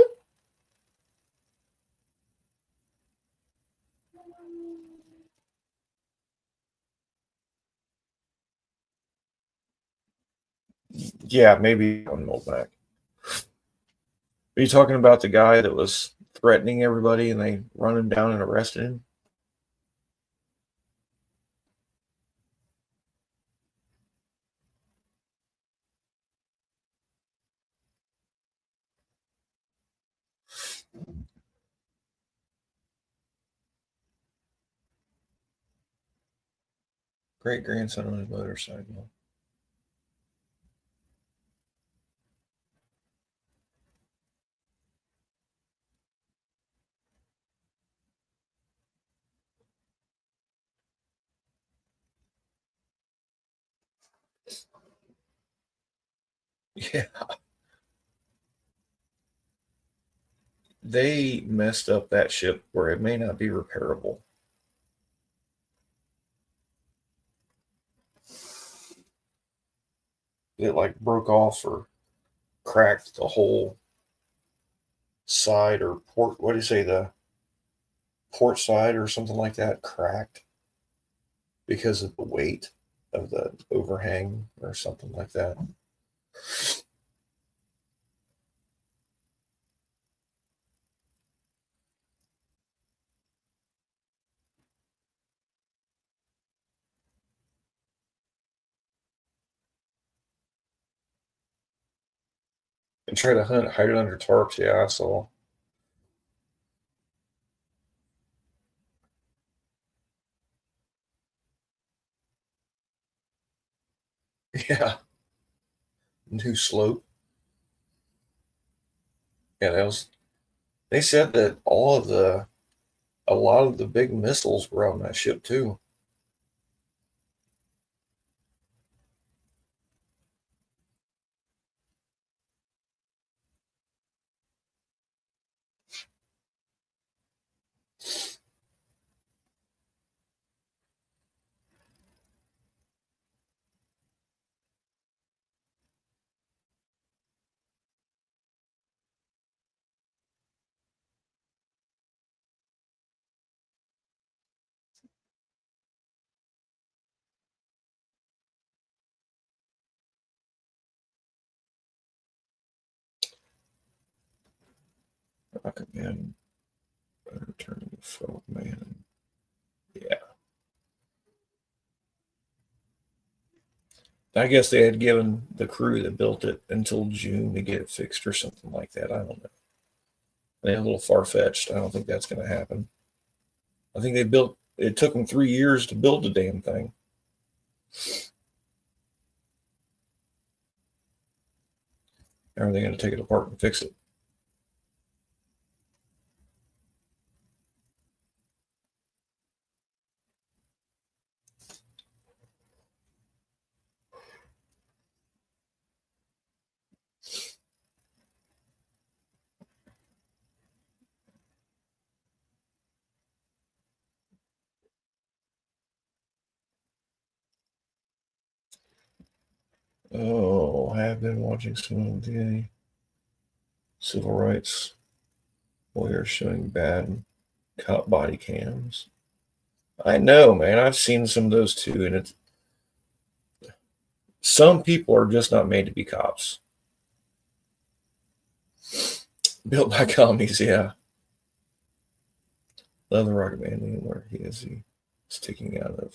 Yeah, maybe on Molback. Are you talking about the guy that was threatening everybody and they run him down and arrested him? Great grandson on his motorcycle. Yeah, they messed up that ship where it may not be repairable. It like broke off or cracked the whole side or port. What do you say? The port side or something like that cracked because of the weight of the overhang or something like that. And try to hide it under tarps. Yeah, I saw. Yeah, new slope. Yeah, that was. They said that a lot of the big missiles were on that ship too. Rocket Man returning the Frog Man. Yeah. I guess they had given the crew that built it until June to get it fixed or something like that. I don't know. They're a little far fetched. I don't think that's going to happen. I think it took them 3 years to build the damn thing. How are they going to take it apart and fix it? Oh, I have been watching some of the civil rights lawyers showing bad cop body cams. I know, man. I've seen some of those too, and it's some people are just not made to be cops. Built by commies, yeah. Love the Rocket Man, where he is sticking out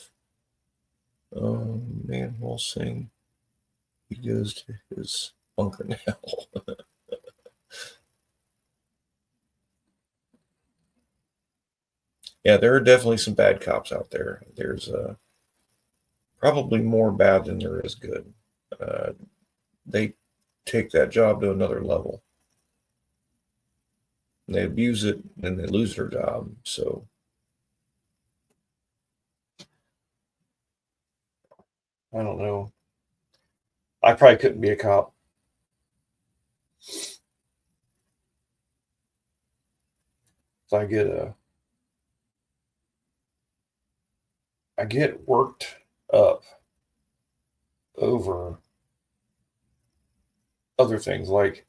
of manhole sing. He goes to his bunker now. Yeah, there are definitely some bad cops out there. There's probably more bad than there is good. They take that job to another level. They abuse it and they lose their job. So I don't know. I probably couldn't be a cop. So I get worked up over other things. Like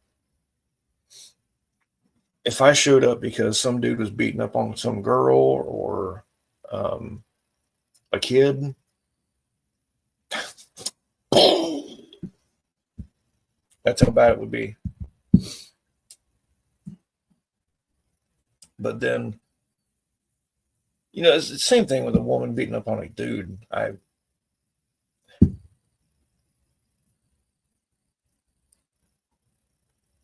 if I showed up because some dude was beating up on some girl or a kid, that's how bad it would be. But then, it's the same thing with a woman beating up on a dude. I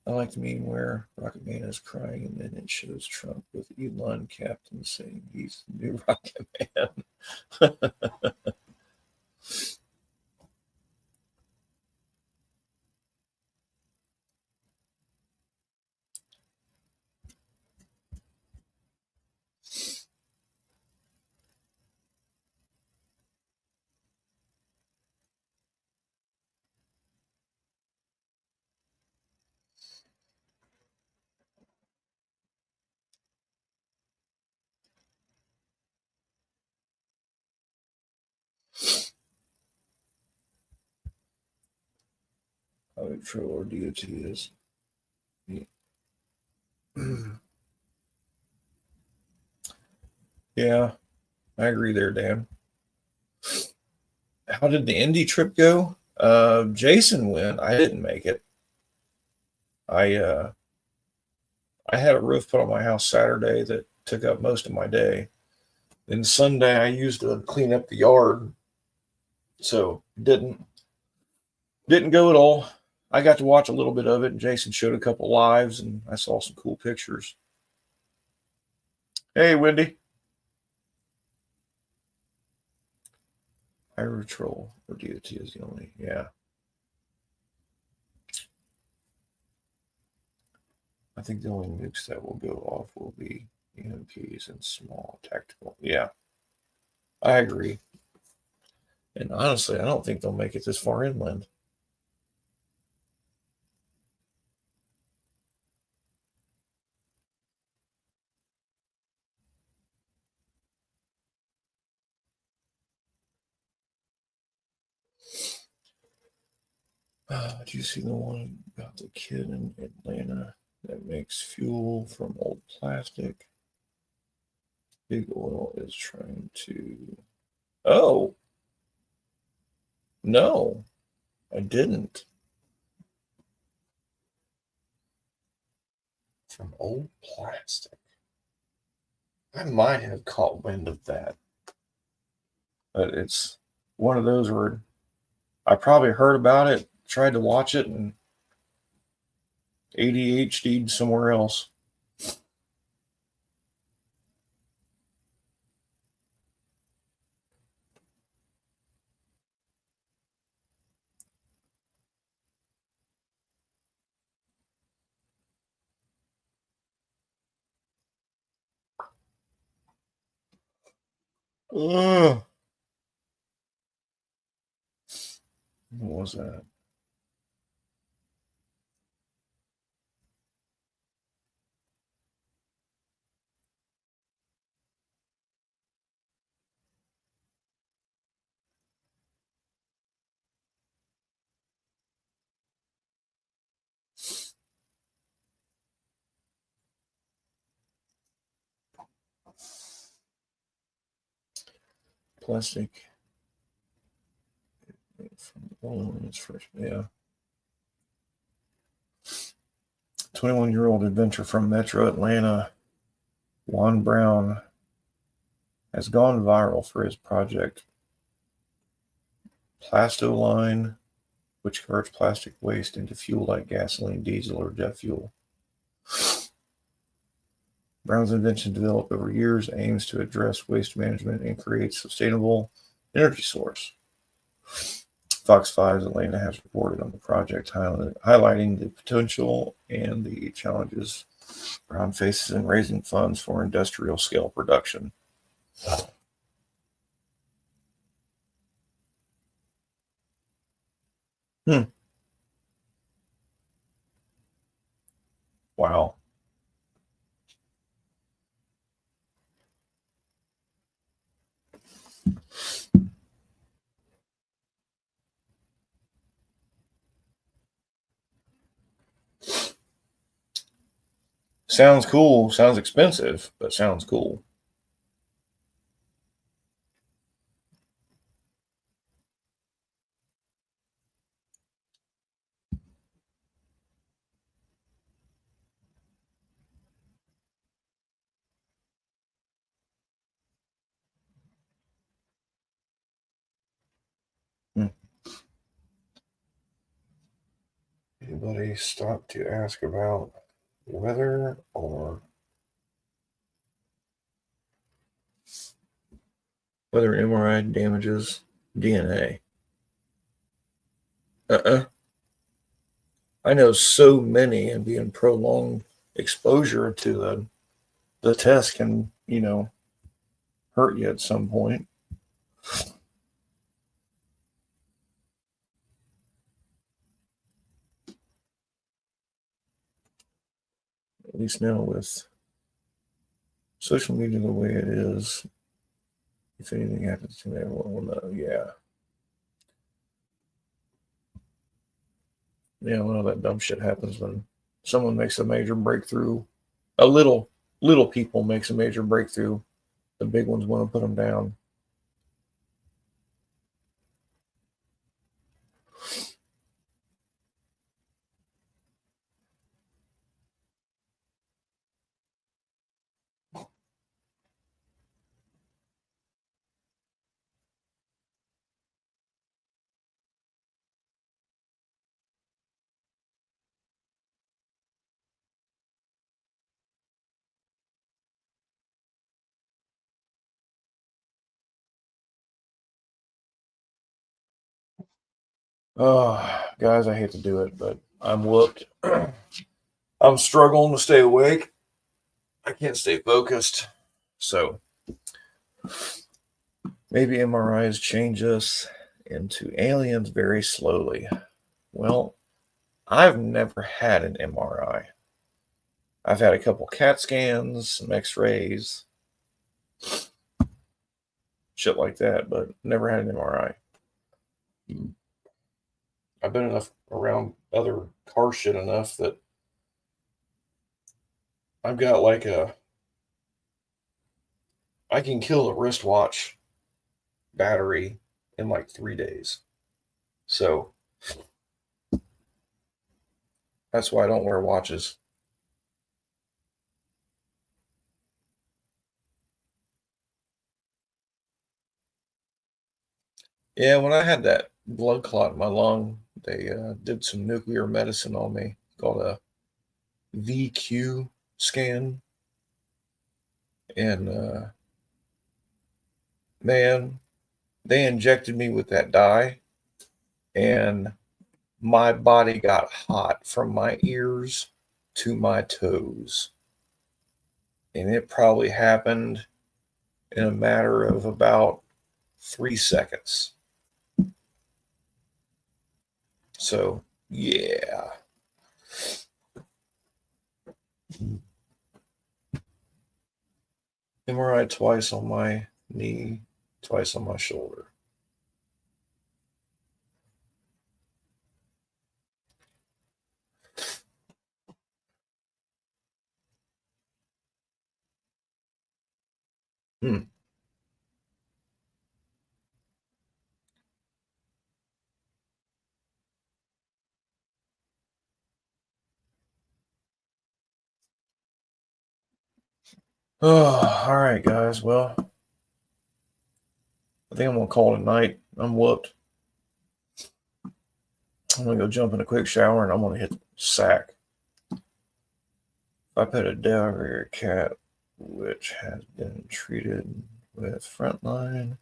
like the meme where Rocket Man is crying and then it shows Trump with Elon Captain saying he's the new Rocket Man. How true or DOT is. Yeah, I agree there, Dan. How did the Indy trip go? Jason went. I didn't make it. I had a roof put on my house Saturday that took up most of my day. Then Sunday I used to clean up the yard, so didn't go at all. I got to watch a little bit of it, and Jason showed a couple lives, and I saw some cool pictures. Hey, Wendy. Highway Patrol or DOT is the only, yeah. I think the only nukes that will go off will be EMPs and small tactical. Yeah, I agree. And honestly, I don't think they'll make it this far inland. Do you see the one about the kid in Atlanta that makes fuel from old plastic? Big Oil is trying to. Oh, no, I didn't. from old plastic. I might have caught wind of that, but it's one of those where I probably heard about it, tried to watch it, and ADHD'd somewhere else. Ugh. What was that? Plastic. Yeah. 21-year-old adventurer from Metro Atlanta, Juan Brown, has gone viral for his project Plastoline, which converts plastic waste into fuel like gasoline, diesel, or jet fuel. Brown's invention, developed over years, aims to address waste management and create sustainable energy source. Fox 5's Atlanta has reported on the project, highlighting the potential and the challenges Brown faces in raising funds for industrial scale production. Wow. Sounds cool. Sounds expensive, but sounds cool. Anybody stop to ask about weather or whether MRI damages DNA? I know so many, and being prolonged exposure to the test can, hurt you at some point. At least now with social media the way it is, if anything happens to me, everyone will know. Yeah. Yeah, well, that dumb shit happens when someone makes a major breakthrough. A little people makes a major breakthrough. The big ones want to put them down. Oh, guys, I hate to do it, but I'm whooped. I'm struggling to stay awake. I can't stay focused. So maybe MRIs change us into aliens very slowly. Well, I've never had an MRI. I've had a couple CAT scans, some x-rays, shit like that, but never had an MRI. I've been enough around other car shit enough that I've got I can kill a wristwatch battery in like 3 days. So that's why I don't wear watches. Yeah, when I had that blood clot in my lung, they did some nuclear medicine on me called a VQ scan. And man, they injected me with that dye, and my body got hot from my ears to my toes. And it probably happened in a matter of about 3 seconds. So, yeah. MRI twice on my knee, twice on my shoulder. Hmm. Oh, all right, guys. Well, I think I'm going to call it a night. I'm whooped. I'm going to go jump in a quick shower and I'm going to hit the sack. If I pet a dog or a cat which has been treated with Frontline,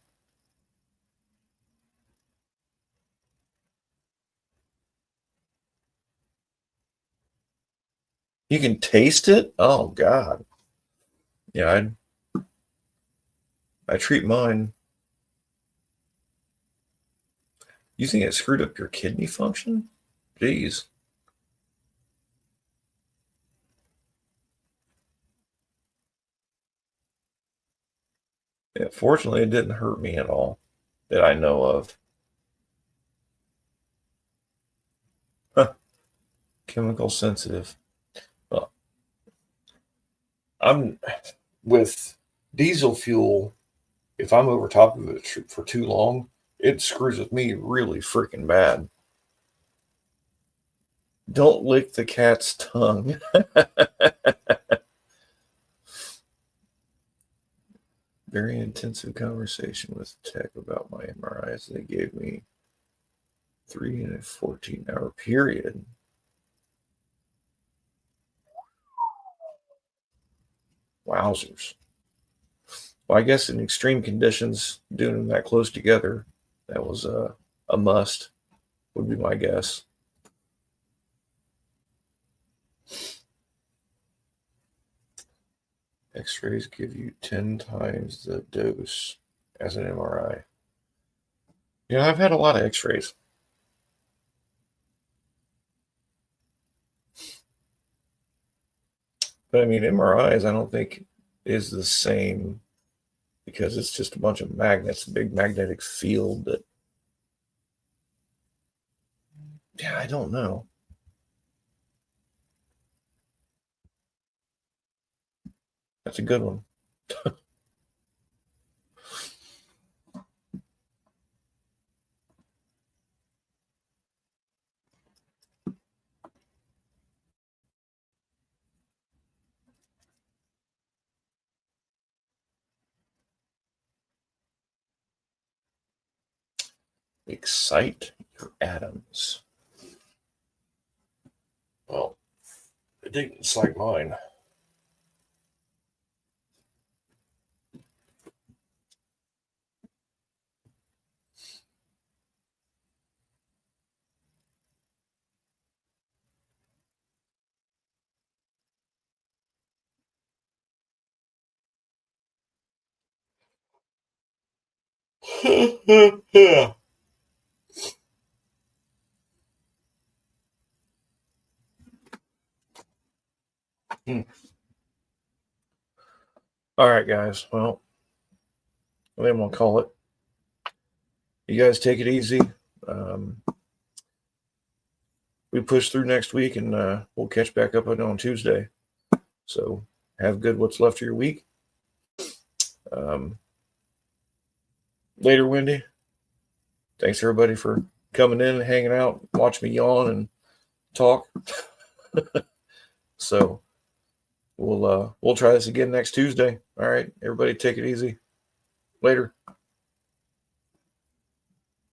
you can taste it? Oh, God. Yeah, I treat mine. You think it screwed up your kidney function? Jeez. Yeah, fortunately, it didn't hurt me at all that I know of. Huh. Chemical sensitive. Well, I'm with diesel fuel. If I'm over top of it for too long, it screws with me really freaking bad. Don't lick the cat's tongue. Very intensive conversation with tech about my MRIs. They gave me 3 in a 14-hour period. Wowzers. Well, I guess in extreme conditions, doing them that close together, that was a must, would be my guess. X-rays give you 10 times the dose as an MRI. Yeah, I've had a lot of X-rays. But I mean, MRIs, I don't think is the same because it's just a bunch of magnets, a big magnetic field that, yeah, I don't know. That's a good one. Excite your atoms. Well, it didn't excite mine. Yeah. Hmm. All right, guys. Well, I think I'm gonna call it. You guys take it easy. We push through next week, and we'll catch back up on Tuesday. So have good what's left of your week. Later, Wendy. Thanks everybody for coming in and hanging out, watch me yawn and talk. So we'll try this again next Tuesday. All right, everybody, take it easy. Later.